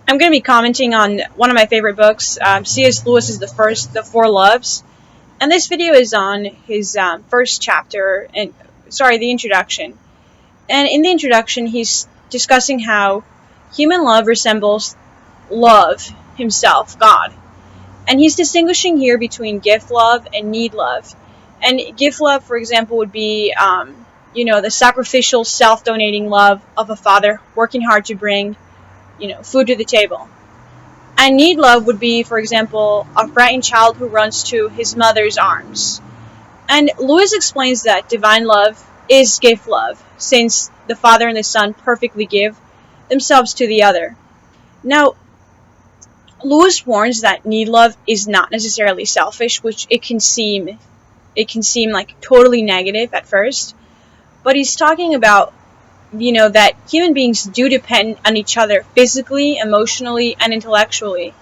I'm going to be commenting on one of my favorite books, C.S. Lewis's The Four Loves, and this video is on his first chapter, the introduction. And in the introduction, he's discussing how human love resembles love himself, God. And he's distinguishing here between gift love and need love. And gift love, for example, would be, the sacrificial, self-donating love of a father working hard to bring, food to the table. And need love would be, for example, a frightened child who runs to his mother's arms. And Lewis explains that divine love is gift love, since the Father and the Son perfectly give themselves to the other. Now, Lewis warns that need love is not necessarily selfish, which it can seem like totally negative at first. But he's talking about, that human beings do depend on each other physically, emotionally, and intellectually.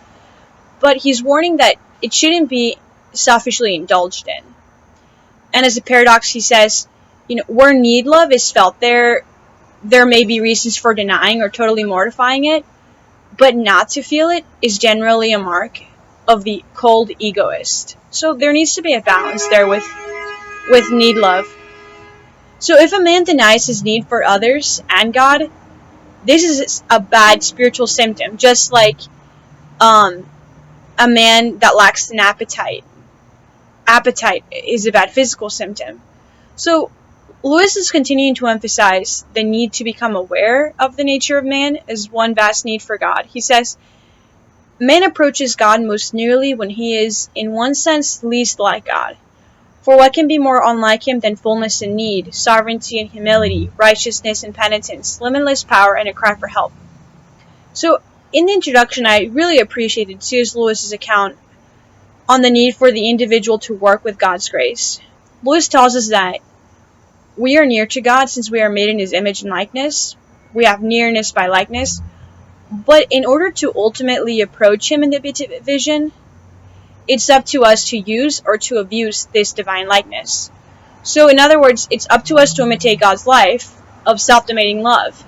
But he's warning that it shouldn't be selfishly indulged in. And as a paradox, he says, where need love is felt, there may be reasons for denying or totally mortifying it, but not to feel it is generally a mark of the cold egoist. So there needs to be a balance there with need love. So if a man denies his need for others and God, this is a bad spiritual symptom, just like a man that lacks an appetite. Appetite is a bad physical symptom. So Lewis is continuing to emphasize the need to become aware of the nature of man as one vast need for God. He says, man approaches God most nearly when he is, in one sense, least like God. For what can be more unlike him than fullness and need, sovereignty and humility, righteousness and penitence, limitless power and a cry for help? So, in the introduction, I really appreciated C.S. Lewis's account on the need for the individual to work with God's grace. Lewis tells us that we are near to God since we are made in his image and likeness. We have nearness by likeness. But in order to ultimately approach him in the vision, it's up to us to use or to abuse this divine likeness. So in other words, it's up to us to imitate God's life of self-donating love.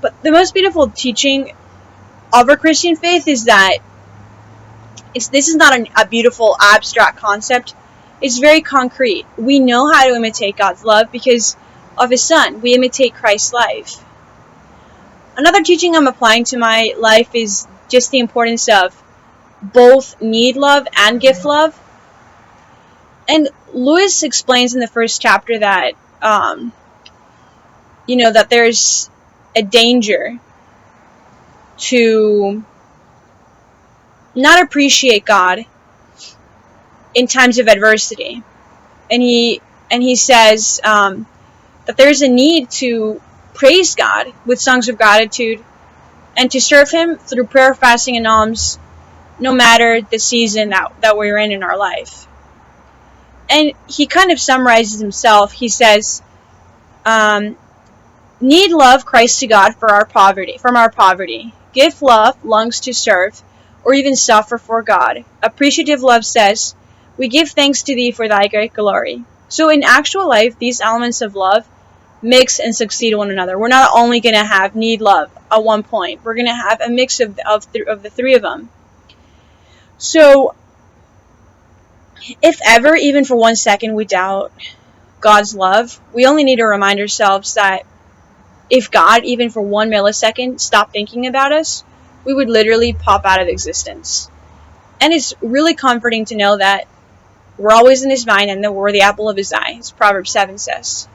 But the most beautiful teaching of our Christian faith is that this is not a beautiful abstract concept. It's very concrete. We know how to imitate God's love because of his Son. We imitate Christ's life. Another teaching I'm applying to my life is just the importance of both need love and gift love. And Lewis explains in the first chapter that, that there's a danger to not appreciate God in times of adversity. And he says that there's a need to praise God with songs of gratitude and to serve him through prayer, fasting, and alms, no matter the season that we're in our life. And he kind of summarizes himself. He says, need love Christ to God from our poverty. Give love longs to serve or even suffer for God. Appreciative love says, we give thanks to thee for thy great glory. So in actual life, these elements of love mix and succeed one another. We're not only going to have need love at one point. We're going to have a mix of the three of them. So, if ever, even for 1 second, we doubt God's love, we only need to remind ourselves that if God, even for 1 millisecond, stopped thinking about us, we would literally pop out of existence. And it's really comforting to know that we're always in his mind and that we're the apple of his eye, as Proverbs 7 says.